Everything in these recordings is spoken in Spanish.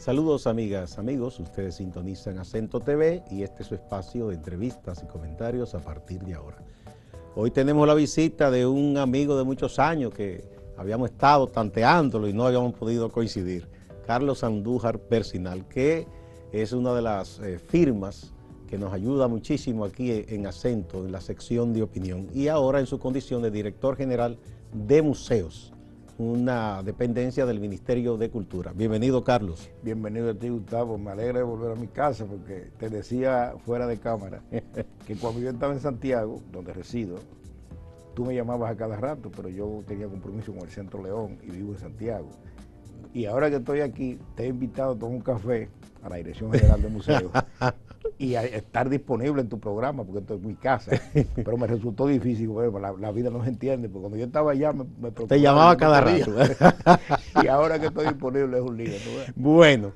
Saludos amigas, amigos, ustedes sintonizan Acento TV y este es su espacio de entrevistas y comentarios a partir de ahora. Hoy tenemos la visita de un amigo de muchos años que habíamos estado tanteándolo y no habíamos podido coincidir, Carlos Andújar Persinal, que es una de las firmas que nos ayuda muchísimo aquí en Acento, en la sección de opinión, y ahora en su condición de director general de museos, una dependencia del Ministerio de Cultura. Bienvenido, Carlos. Bienvenido a ti, Gustavo. Me alegra de volver a mi casa porque te decía fuera de cámara que cuando yo estaba en Santiago, donde resido, tú me llamabas a cada rato, pero yo tenía compromiso con el Centro León y vivo en Santiago. Y ahora que estoy aquí, te he invitado a tomar un café a la Dirección General de Museos y a estar disponible en tu programa, porque esto es mi casa. Pero me resultó difícil, bueno, la vida no se entiende, porque cuando yo estaba allá me preocupaba. Te llamaba cada rato. Y ahora que estoy disponible es un lío, ¿no? Bueno,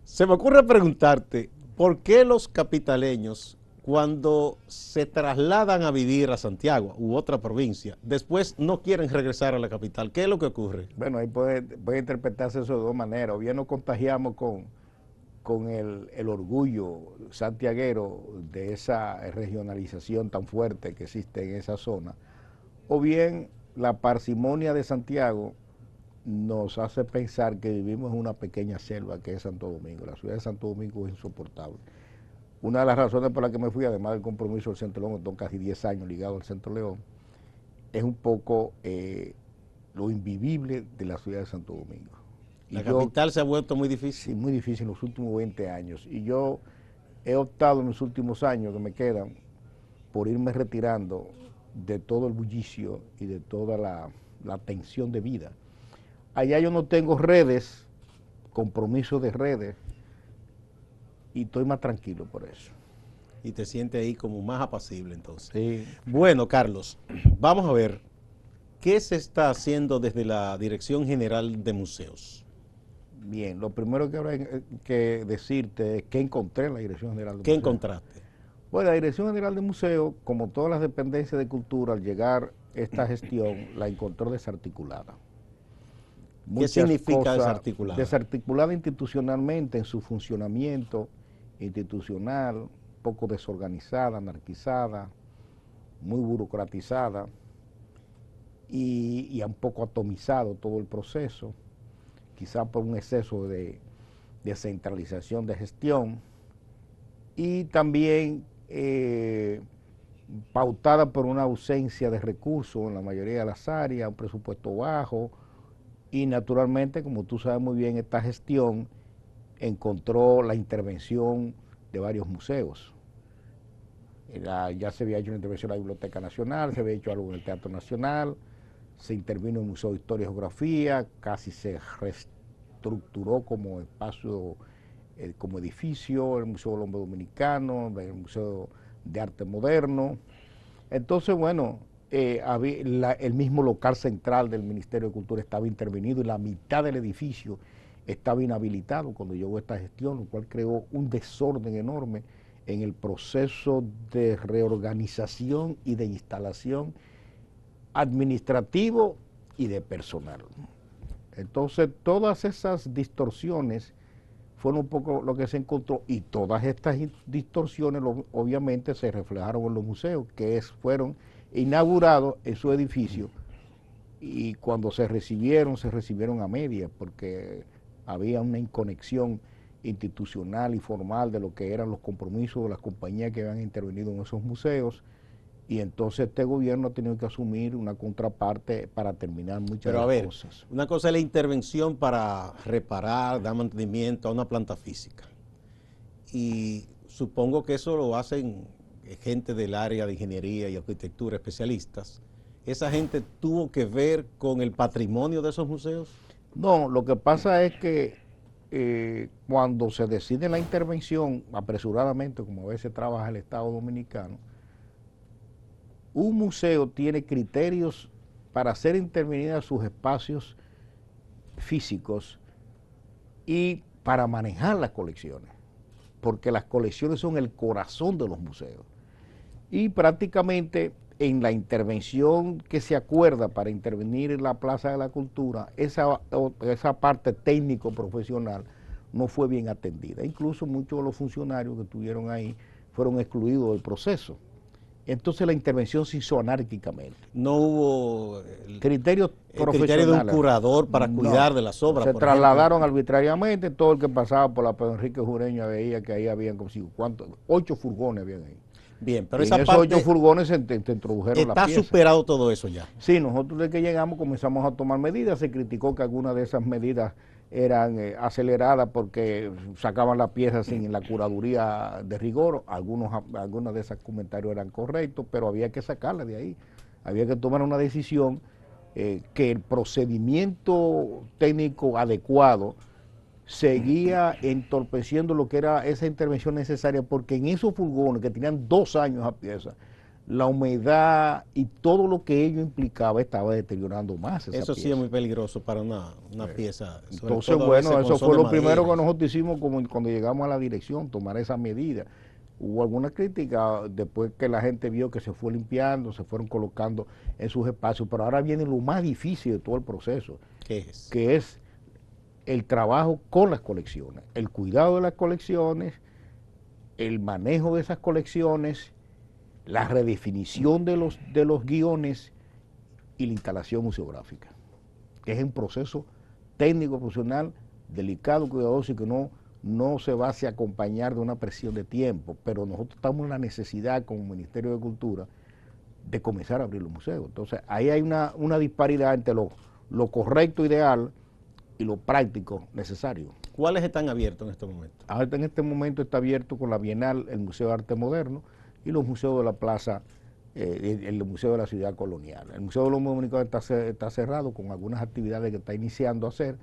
se me ocurre preguntarte, ¿por qué los capitaleños, cuando se trasladan a vivir a Santiago u otra provincia, después no quieren regresar a la capital? ¿Qué es lo que ocurre? Bueno, ahí puede interpretarse eso de dos maneras. O bien nos contagiamos con el orgullo santiaguero de esa regionalización tan fuerte que existe en esa zona, o bien la parsimonia de Santiago nos hace pensar que vivimos en una pequeña selva que es Santo Domingo. La ciudad de Santo Domingo es insoportable. Una de las razones por las que me fui, además del compromiso del Centro León, tengo casi 10 años ligado al Centro León, es un poco lo invivible de la ciudad de Santo Domingo. La capital se ha vuelto muy difícil. Sí, muy difícil en los últimos 20 años. Y yo he optado en los últimos años que me quedan por irme retirando de todo el bullicio y de toda la tensión de vida. Allá yo no tengo redes, compromiso de redes, y estoy más tranquilo por eso. Y te sientes ahí como más apacible entonces. Sí. Bueno, Carlos, vamos a ver, ¿qué se está haciendo desde la Dirección General de Museos? Bien, lo primero que habrá que decirte es qué encontré en la Dirección General de Museos. ¿Qué encontraste? Bueno, la Dirección General de Museos, como todas las dependencias de cultura, al llegar esta gestión, la encontró desarticulada. ¿Qué significa desarticulada? Desarticulada institucionalmente en su funcionamiento institucional, poco desorganizada, anarquizada, muy burocratizada y un poco atomizado todo el proceso, quizá por un exceso de centralización de gestión y también pautada por una ausencia de recursos en la mayoría de las áreas, un presupuesto bajo y naturalmente, como tú sabes muy bien, esta gestión encontró la intervención de varios museos. Ya se había hecho una intervención en la Biblioteca Nacional, se había hecho algo en el Teatro Nacional, se intervino en el Museo de Historia y Geografía, casi se reestructuró como espacio, como edificio, el Museo del Hombre Dominicano, el Museo de Arte Moderno. Entonces, bueno, el mismo local central del Ministerio de Cultura estaba intervenido y la mitad del edificio estaba inhabilitado cuando llegó esta gestión, lo cual creó un desorden enorme en el proceso de reorganización y de instalación administrativo y de personal. Entonces, todas esas distorsiones fueron un poco lo que se encontró y todas estas distorsiones obviamente se reflejaron en los museos que fueron inaugurados en su edificio y cuando se recibieron a medias porque había una inconexión institucional y formal de lo que eran los compromisos de las compañías que habían intervenido en esos museos y entonces este gobierno ha tenido que asumir una contraparte para terminar muchas de las cosas. Una cosa es la intervención para reparar, dar mantenimiento a una planta física y supongo que eso lo hacen gente del área de ingeniería y arquitectura, especialistas. ¿Esa gente tuvo que ver con el patrimonio de esos museos? No, lo que pasa es que cuando se decide la intervención apresuradamente, como a veces trabaja el Estado Dominicano, un museo tiene criterios para hacer intervenidas sus espacios físicos y para manejar las colecciones, porque las colecciones son el corazón de los museos. Y prácticamente en la intervención que se acuerda para intervenir en la Plaza de la Cultura, esa parte técnico-profesional no fue bien atendida. Incluso muchos de los funcionarios que estuvieron ahí fueron excluidos del proceso. Entonces la intervención se hizo anárquicamente. No hubo criterios profesionales. Criterio de un curador para cuidar de las obras. Se trasladaron arbitrariamente. Todo el que pasaba por la Pedro Enrique Jureño veía que ahí habían como si, 8 furgones habían ahí. Bien, pero y esa en esos parte 8 furgones se introdujeron las piezas. ¿Está superado todo eso ya? Sí, nosotros desde que llegamos comenzamos a tomar medidas. Se criticó que algunas de esas medidas eran aceleradas porque sacaban las piezas sin la curaduría de rigor. Algunos de esos comentarios eran correctos, pero había que sacarlas de ahí. Había que tomar una decisión que el procedimiento técnico adecuado seguía entorpeciendo lo que era esa intervención necesaria, porque en esos furgones que tenían 2 años a pieza, la humedad y todo lo que ello implicaba estaba deteriorando más esa Eso pieza. sí es muy peligroso para una pieza. Entonces, bueno, eso fue lo primero que nosotros hicimos cuando llegamos a la dirección, tomar esa medida. Hubo alguna crítica después que la gente vio que se fue limpiando, se fueron colocando en sus espacios, pero ahora viene lo más difícil de todo el proceso. ¿Qué es? Que es el trabajo con las colecciones, el cuidado de las colecciones, el manejo de esas colecciones, la redefinición de los guiones y la instalación museográfica. Es un proceso técnico, profesional, delicado, cuidadoso y que no se va a acompañar de una presión de tiempo, pero nosotros estamos en la necesidad como Ministerio de Cultura de comenzar a abrir los museos. Entonces ahí hay una disparidad entre lo correcto, ideal y lo práctico necesario. ¿Cuáles están abiertos en este momento? Ahorita en este momento está abierto con la Bienal el Museo de Arte Moderno y los museos de la plaza, el Museo de la Ciudad Colonial. El Museo de los Dominicanos está cerrado con algunas actividades que está iniciando a hacer,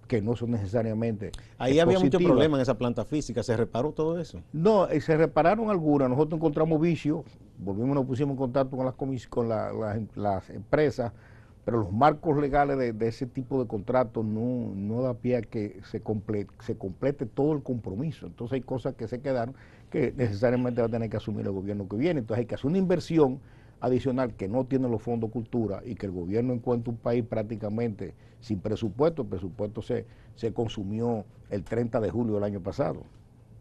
que no son necesariamente Ahí había mucho problema en esa planta física. ¿Se reparó todo eso? No, se repararon algunas. Nosotros encontramos vicios, nos pusimos en contacto con las empresas, pero los marcos legales de ese tipo de contratos no da pie a que se complete todo el compromiso. Entonces hay cosas que se quedaron que necesariamente va a tener que asumir el gobierno que viene. Entonces hay que hacer una inversión adicional que no tiene los fondos cultura y que el gobierno encuentra un país prácticamente sin presupuesto. El presupuesto se consumió el 30 de julio del año pasado,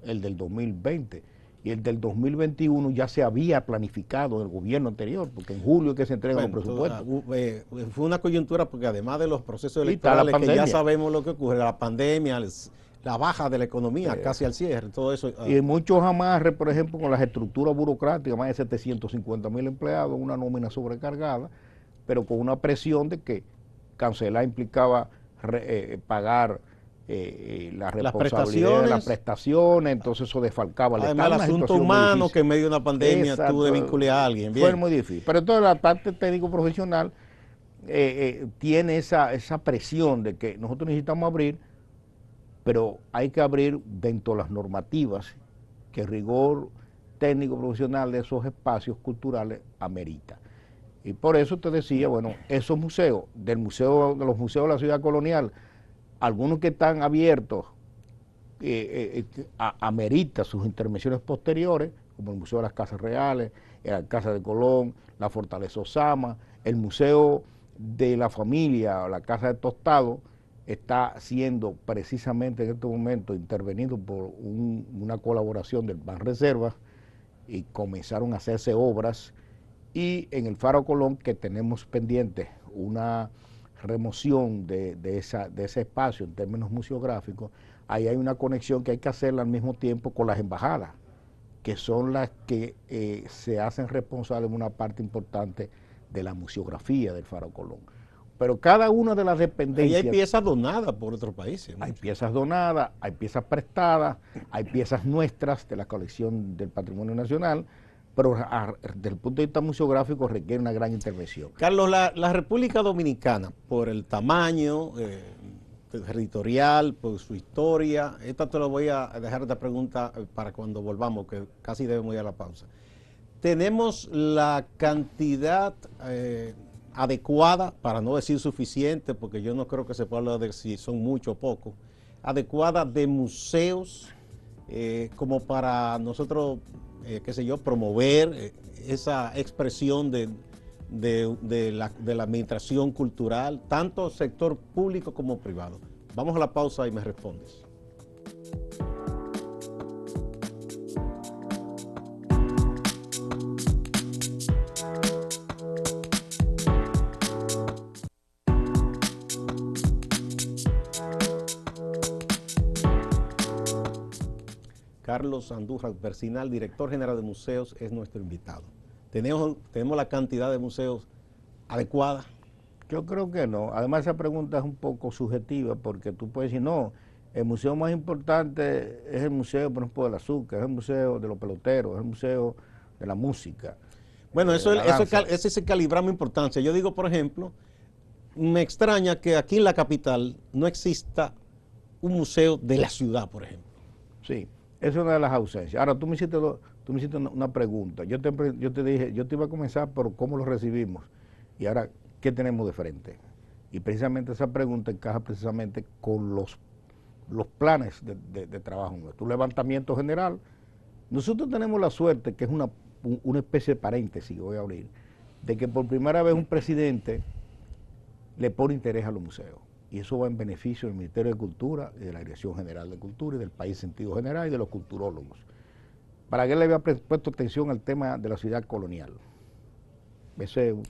el del 2020. Y el del 2021 ya se había planificado en el gobierno anterior, porque en julio es que se entregan los presupuestos. Fue una coyuntura porque además de los procesos electorales que ya sabemos lo que ocurre, la pandemia, la baja de la economía, casi al cierre, todo eso. Y muchos amarres, por ejemplo, con las estructuras burocráticas, más de 750,000 empleados, una nómina sobrecargada, pero con una presión de que cancelar implicaba pagar la responsabilidad de las prestaciones, entonces eso desfalcaba al Estado. Además, el asunto humano que en medio de una pandemia tú debes vincular a alguien. Bien. Fue muy difícil. Pero entonces la parte técnico-profesional tiene esa presión de que nosotros necesitamos abrir, pero hay que abrir dentro de las normativas que el rigor técnico-profesional de esos espacios culturales amerita. Y por eso te decía, bueno, esos museos, de los museos de la Ciudad Colonial, algunos que están abiertos amerita sus intervenciones posteriores, como el Museo de las Casas Reales, la Casa de Colón, la Fortaleza Osama, el Museo de la Familia, la Casa de Tostado, está siendo precisamente en este momento intervenido por una colaboración del Banreservas y comenzaron a hacerse obras. Y en el Faro Colón, que tenemos pendiente una remoción de ese espacio en términos museográficos, ahí hay una conexión que hay que hacerla al mismo tiempo con las embajadas, que son las que se hacen responsables de una parte importante de la museografía del Faro Colón. Pero cada una de las dependencias... Ahí hay piezas donadas por otros países, ¿no? Hay piezas donadas, hay piezas prestadas, hay piezas nuestras de la colección del Patrimonio Nacional, pero desde el punto de vista museográfico requiere una gran intervención. Carlos, la República Dominicana, por el tamaño territorial, por su historia, esta te lo voy a dejar de pregunta para cuando volvamos, que casi debemos ir a la pausa. ¿Tenemos la cantidad adecuada, para no decir suficiente, porque yo no creo que se pueda hablar de si son muchos o pocos, adecuada de museos como para nosotros, qué sé yo, promover esa expresión de la administración cultural, tanto sector público como privado? Vamos a la pausa y me respondes. Carlos Andújar Bercinal, director general de museos, es nuestro invitado. ¿Tenemos la cantidad de museos adecuada? Yo creo que no. Además, esa pregunta es un poco subjetiva porque tú puedes decir, no, el museo más importante es el museo, por ejemplo, del azúcar, es el museo de los peloteros, es el museo de la música. Bueno, eso es calibrar mi importancia. Yo digo, por ejemplo, me extraña que aquí en la capital no exista un museo de la ciudad, por ejemplo. Sí, esa es una de las ausencias. Ahora, tú me hiciste una pregunta. Yo te dije, yo te iba a comenzar por cómo lo recibimos. Y ahora, ¿qué tenemos de frente? Y precisamente esa pregunta encaja precisamente con los planes de trabajo nuestro. Un levantamiento general. Nosotros tenemos la suerte, que es una especie de paréntesis que voy a abrir, de que por primera vez un presidente le pone interés a los museos. Y eso va en beneficio del Ministerio de Cultura y de la Dirección General de Cultura y del país en sentido general y de los culturólogos. Para que él le había puesto atención al tema de la ciudad colonial.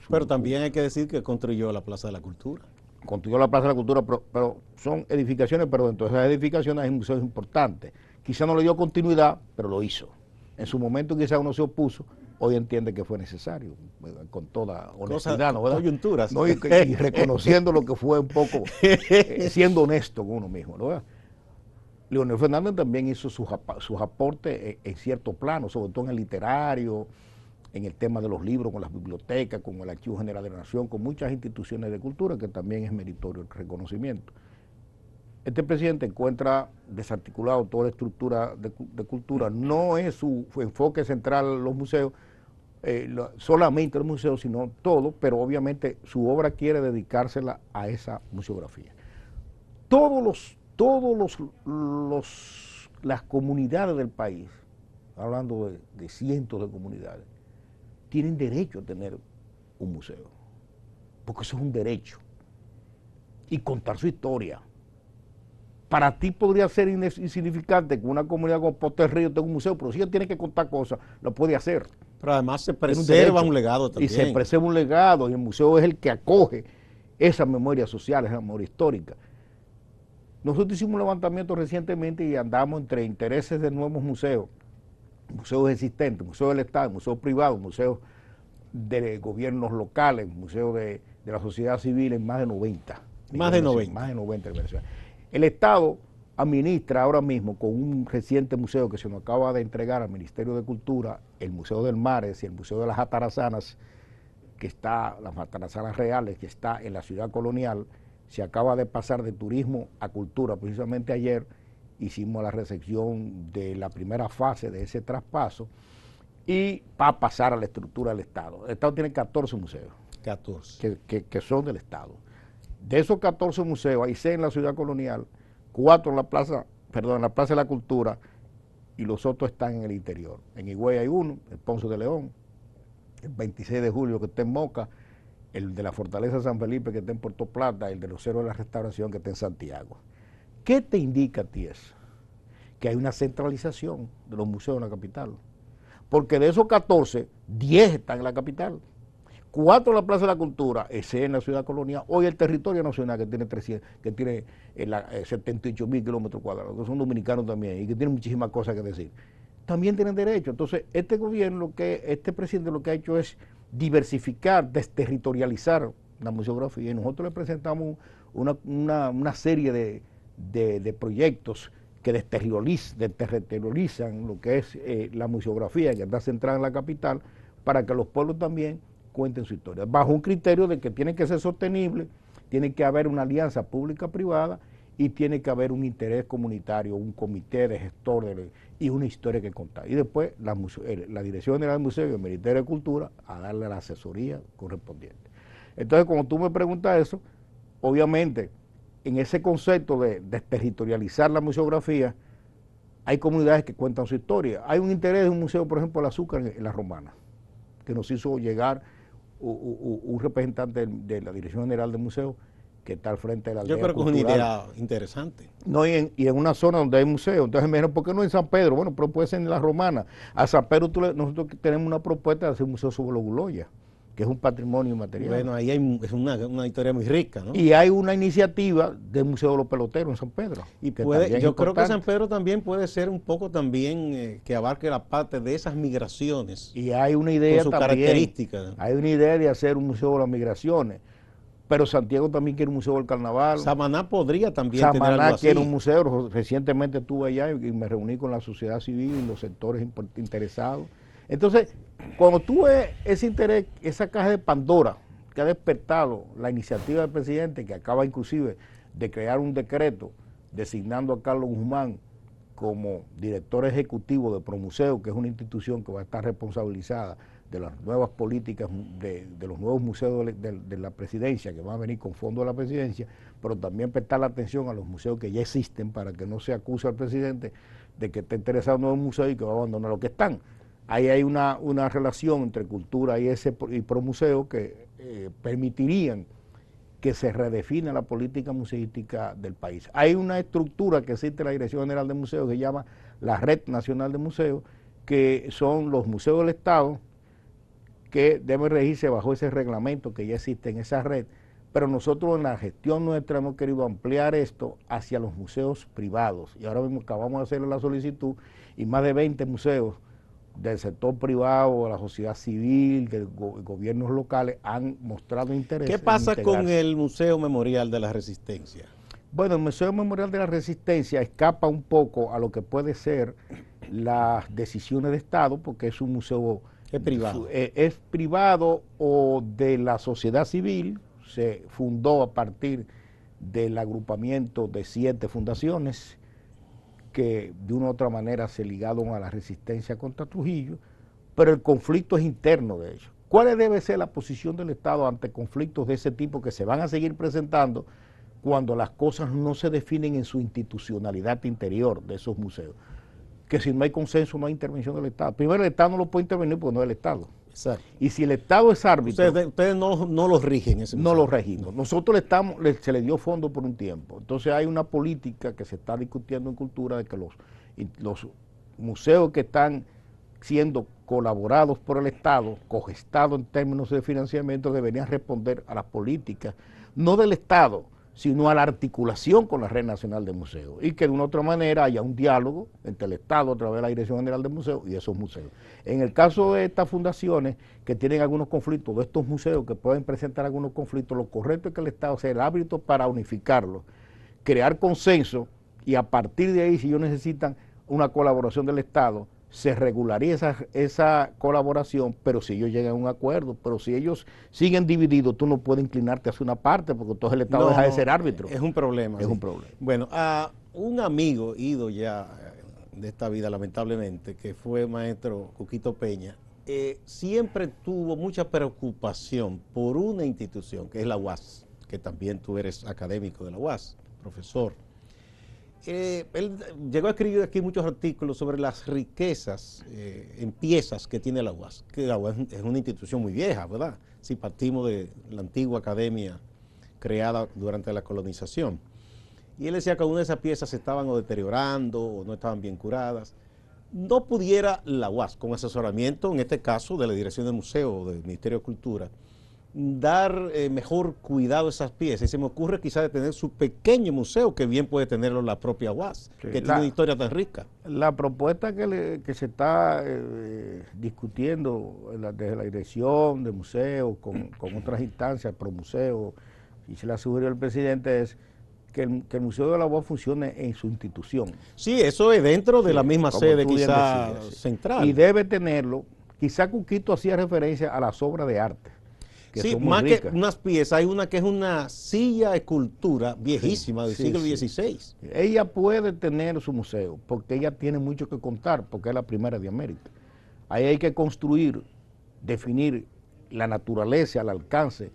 Pero también hay que decir que construyó la Plaza de la Cultura. Construyó la Plaza de la Cultura, pero son edificaciones, pero dentro de esas edificaciones hay museos importantes. Quizá no le dio continuidad, pero lo hizo. En su momento quizá uno se opuso, hoy entiende que fue necesario, con toda honestidad, ¿no? Coyunturas. ¿No? Y reconociendo lo que fue un poco, siendo honesto con uno mismo, ¿no? Leonel Fernández también hizo sus aportes en cierto plano, sobre todo en el literario, en el tema de los libros, con las bibliotecas, con el Archivo General de la Nación, con muchas instituciones de cultura, que también es meritorio el reconocimiento. Este presidente encuentra desarticulado toda la estructura de cultura, no es su enfoque central los museos, solamente los museos, sino todo, pero obviamente su obra quiere dedicársela a esa museografía. Las comunidades del país, hablando de cientos de comunidades, tienen derecho a tener un museo, porque eso es un derecho, y contar su historia. Para ti podría ser insignificante que una comunidad como Poterrío tenga un museo, pero si ella tiene que contar cosas, lo puede hacer. Pero además se preserva un legado también. Y se preserva un legado, y el museo es el que acoge esa memoria social, esa memoria histórica. Nosotros hicimos un levantamiento recientemente y andamos entre intereses de nuevos museos existentes, museos del Estado, museos privados, museos de gobiernos locales, museos de la sociedad civil, en más de 90. Más de 90. Más de 90 inversiones. El Estado administra ahora mismo con un reciente museo que se nos acaba de entregar al Ministerio de Cultura, el Museo del Mares y el Museo de las Atarazanas, las Atarazanas Reales, que está en la ciudad colonial, se acaba de pasar de turismo a cultura. Precisamente ayer hicimos la recepción de la primera fase de ese traspaso y va a pasar a la estructura del Estado. El Estado tiene 14 museos. 14. Que son del Estado. De esos 14 museos, hay 6 en la ciudad colonial, 4 en la Plaza de la Cultura, y los otros están en el interior. En Higüey hay uno, el Ponce de León, el 26 de julio que está en Moca, el de la Fortaleza de San Felipe que está en Puerto Plata, el de los Héroes de la Restauración que está en Santiago. ¿Qué te indica a ti eso? Que hay una centralización de los museos en la capital. Porque de esos 14, 10 están en la capital. 4 en la Plaza de la Cultura, ese en la ciudad colonial. Hoy el territorio nacional que tiene 78.000 kilómetros cuadrados, que son dominicanos también y que tienen muchísimas cosas que decir, también tienen derecho. Entonces, este presidente lo que ha hecho es diversificar, desterritorializar la museografía, y nosotros le presentamos una serie de proyectos que desterritorializan lo que es la museografía, que está centrada en la capital, para que los pueblos también cuenten su historia, bajo un criterio de que tiene que ser sostenible, tiene que haber una alianza pública-privada y tiene que haber un interés comunitario, un comité de gestores y una historia que contar. Y después la Dirección General del Museo y el Ministerio de Cultura a darle la asesoría correspondiente. Entonces, cuando tú me preguntas eso, obviamente, en ese concepto de desterritorializar la museografía, hay comunidades que cuentan su historia. Hay un interés de un museo, por ejemplo, el azúcar en la Romana, que nos hizo llegar un representante de la Dirección General del Museo que está al frente de la aldea. Yo creo que cultural. es una idea interesante. No, y en una zona donde hay museo. Entonces me dijeron, ¿por qué no en San Pedro? Bueno, pero puede ser en la Romana. A San Pedro nosotros tenemos una propuesta de hacer un museo sobre los Guloyas. que es un patrimonio inmaterial. Bueno, ahí es una historia muy rica, ¿no? Y hay una iniciativa del Museo de los Peloteros en San Pedro. Y yo creo que San Pedro también puede ser un poco también que abarque la parte de esas migraciones. Y hay una idea con su también, característica. hay una idea de hacer un museo de las migraciones, pero Santiago también quiere un museo del carnaval. Samaná podría también tener algo Samaná así. quiere un museo. Recientemente estuve allá y me reuní con la sociedad civil y los sectores interesados. Entonces, cuando tú ves ese interés, esa caja de Pandora que ha despertado la iniciativa del presidente, que acaba inclusive de crear un decreto designando a Carlos Guzmán como director ejecutivo de Promuseo, que es una institución que va a estar responsabilizada de las nuevas políticas de los nuevos museos de la presidencia, que van a venir con fondos de la presidencia, pero también prestar la atención a los museos que ya existen para que no se acuse al presidente de que está interesado en nuevos museos y que va a abandonar los que están. Ahí hay una relación entre cultura y Promuseo que permitirían que se redefina la política museística del país. Hay una estructura que existe en la Dirección General de Museos que se llama la Red Nacional de Museos, que son los museos del Estado que deben regirse bajo ese reglamento que ya existe en esa red, pero nosotros en la gestión nuestra hemos querido ampliar esto hacia los museos privados y ahora mismo acabamos de hacer la solicitud y más de 20 museos del sector privado, de la sociedad civil, de gobiernos locales han mostrado interés. ¿Qué pasa con el Museo Memorial de la Resistencia? Bueno, el Museo Memorial de la Resistencia escapa un poco a lo que puede ser las decisiones de Estado, porque es un museo... Es privado. Es privado o de la sociedad civil, se fundó a partir del agrupamiento de 7 fundaciones que de una u otra manera se ligaron a la resistencia contra Trujillo, pero el conflicto es interno de ellos. ¿Cuál debe ser la posición del Estado ante conflictos de ese tipo que se van a seguir presentando cuando las cosas no se definen en su institucionalidad interior de esos museos? Que si no hay consenso no hay intervención del Estado. Primero, el Estado no lo puede intervenir porque no es el Estado. Exacto. Y si el Estado es árbitro... Ustedes no los rigen ese museo. No lo regimos. Nosotros se le dio fondo por un tiempo. Entonces hay una política que se está discutiendo en cultura de que los museos que están siendo colaborados por el Estado, cogestados en términos de financiamiento, deberían responder a las políticas, no del Estado, sino a la articulación con la Red Nacional de Museos y que de una u otra manera haya un diálogo entre el Estado a través de la Dirección General de Museos y esos museos. En el caso de estas fundaciones que tienen algunos conflictos, de estos museos que pueden presentar algunos conflictos, lo correcto es que el Estado sea el árbitro para unificarlos, crear consenso y a partir de ahí, si ellos necesitan una colaboración del Estado, se regularía esa colaboración, pero si ellos llegan a un acuerdo, pero si ellos siguen divididos, tú no puedes inclinarte hacia una parte, porque entonces el Estado deja de ser árbitro. Es un problema. Es sí. un problema. Bueno, a un amigo ido ya de esta vida, lamentablemente, que fue maestro Cuquito Peña, siempre tuvo mucha preocupación por una institución, que es la UAS, que también tú eres académico de la UAS, profesor. Él llegó a escribir aquí muchos artículos sobre las riquezas en piezas que tiene la UAS, que la UAS es una institución muy vieja, ¿verdad? Si partimos de la antigua academia creada durante la colonización. Y él decía que algunas de esas piezas se estaban o deteriorando o no estaban bien curadas. No pudiera la UAS, con asesoramiento, en este caso, de la Dirección de Museo o del Ministerio de Cultura, dar mejor cuidado a esas piezas. Y se me ocurre quizás de tener su pequeño museo, que bien puede tenerlo la propia UAS, sí, que tiene una historia tan rica. La propuesta que se está discutiendo desde la Dirección de Museos, con otras instancias, Promuseo, y se la sugirió el presidente, es que el Museo de la UAS funcione en su institución. Sí, eso es dentro de la misma sede quizá central. Y debe tenerlo, quizá Cuquito hacía referencia a las obras de arte. Sí, más ricas. Que unas piezas, hay una que es una silla escultura viejísima del siglo XVI. Ella puede tener su museo, porque ella tiene mucho que contar, porque es la primera de América. Ahí hay que construir, definir la naturaleza, el alcance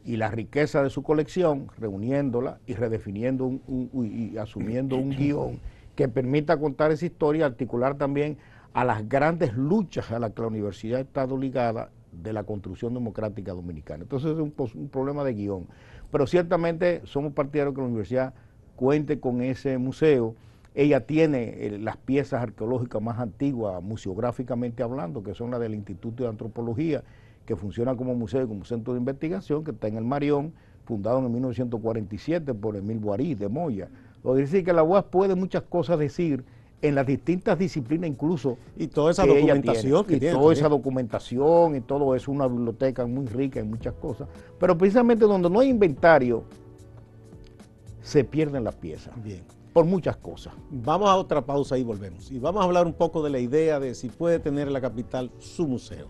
y la riqueza de su colección, reuniéndola y redefiniendo y asumiendo un guión que permita contar esa historia, articular también a las grandes luchas a las que la universidad ha estado ligada de la construcción democrática dominicana. Entonces es un problema de guión. Pero ciertamente somos partidarios que la universidad cuente con ese museo. Ella tiene las piezas arqueológicas más antiguas, museográficamente hablando, que son las del Instituto de Antropología, que funciona como museo y como centro de investigación, que está en el Marión, fundado en 1947 por Emil Boarí de Moya. Lo que decir que la UAS puede muchas cosas decir en las distintas disciplinas, incluso. Y toda esa documentación que tiene. Toda esa documentación y todo eso, una biblioteca muy rica en muchas cosas. Pero precisamente donde no hay inventario, se pierden las piezas. Bien. Por muchas cosas. Vamos a otra pausa y volvemos. Y vamos a hablar un poco de la idea de si puede tener la capital su museo.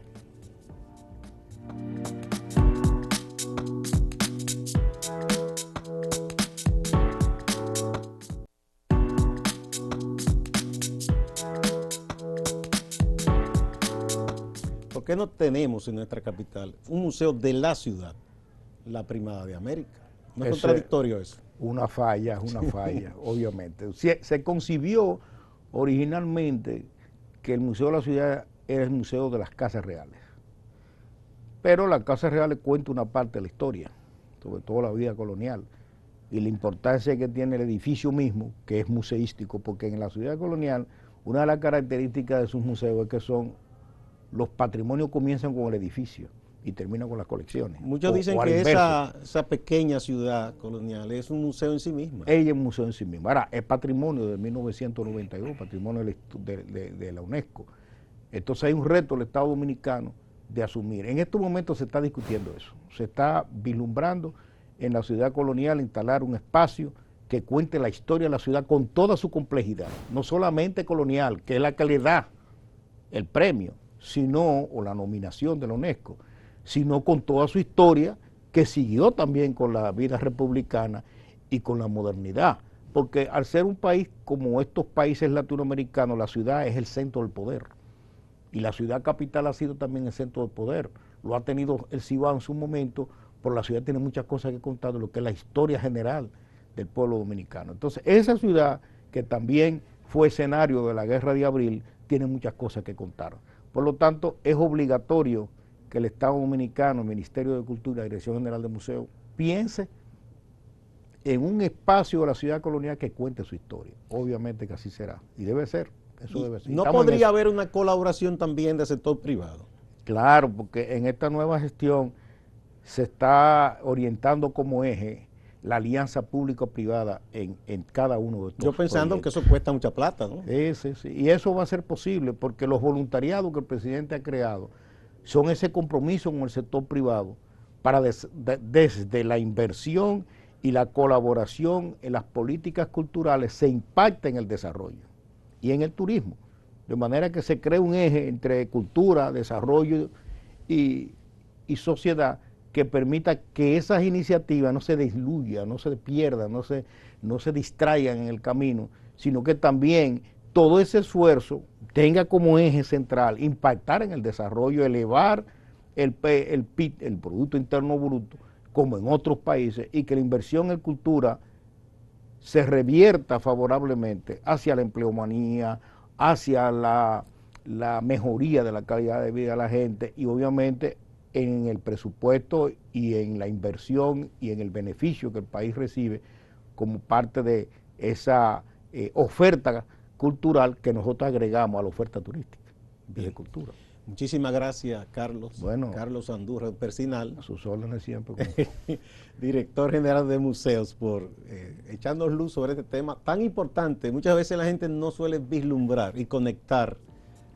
¿Por qué no tenemos en nuestra capital un museo de la ciudad, la Primada de América? ¿No es contradictorio eso? Una falla, obviamente. Se concibió originalmente que el Museo de la Ciudad era el museo de las casas reales. Pero las casas reales cuentan una parte de la historia, sobre todo la vida colonial, y la importancia que tiene el edificio mismo, que es museístico, porque en la ciudad colonial, una de las características de sus museos es que los patrimonios comienzan con el edificio y terminan con las colecciones. Muchos dicen que esa pequeña ciudad colonial es un museo en sí misma. Ella es un museo en sí misma. Ahora, es patrimonio de 1992, patrimonio de la UNESCO. Entonces hay un reto del Estado Dominicano de asumir. En estos momentos se está discutiendo eso. Se está vislumbrando en la ciudad colonial instalar un espacio que cuente la historia de la ciudad con toda su complejidad. No solamente colonial, que es la que le da el premio, o la nominación de la UNESCO, sino con toda su historia que siguió también con la vida republicana y con la modernidad. Porque al ser un país como estos países latinoamericanos, la ciudad es el centro del poder. Y la ciudad capital ha sido también el centro del poder. Lo ha tenido el Cibao en su momento, pero la ciudad tiene muchas cosas que contar de lo que es la historia general del pueblo dominicano. Entonces, esa ciudad, que también fue escenario de la Guerra de Abril, tiene muchas cosas que contar. Por lo tanto, es obligatorio que el Estado Dominicano, el Ministerio de Cultura, la Dirección General de Museos, piense en un espacio de la ciudad colonial que cuente su historia. Obviamente que así será. Y debe ser. Eso debe ser. ¿No podría haber una colaboración también del sector privado? Claro, porque en esta nueva gestión se está orientando como eje la alianza público-privada en cada uno de estos Yo pensando proyectos. que eso cuesta mucha plata, ¿no? Sí. Y eso va a ser posible porque los voluntariados que el presidente ha creado son ese compromiso con el sector privado para desde la inversión y la colaboración en las políticas culturales se impacta en el desarrollo y en el turismo. De manera que se cree un eje entre cultura, desarrollo y sociedad que permita que esas iniciativas no se diluyan, no se pierdan, no se distraigan en el camino, sino que también todo ese esfuerzo tenga como eje central impactar en el desarrollo, elevar el PIB, el Producto Interno Bruto, como en otros países, y que la inversión en cultura se revierta favorablemente hacia la empleomanía, hacia la mejoría de la calidad de vida de la gente y obviamente en el presupuesto y en la inversión y en el beneficio que el país recibe como parte de esa oferta cultural que nosotros agregamos a la oferta turística y de cultura. Muchísimas gracias, Carlos. Bueno, Carlos Andújar Persinal. A sus órdenes siempre. Director General de Museos, por echarnos luz sobre este tema tan importante. Muchas veces la gente no suele vislumbrar y conectar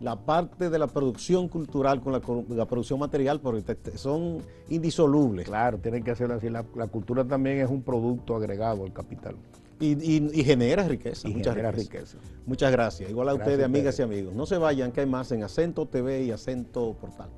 la parte de la producción cultural con la producción material, porque son indisolubles. Claro, tienen que hacerlo así. La cultura también es un producto agregado al capital. Y genera riqueza. Y genera riqueza. Muchas gracias. Igual a ustedes, Gracias, amigas y amigos. No se vayan, que hay más en Acento TV y Acento Portal.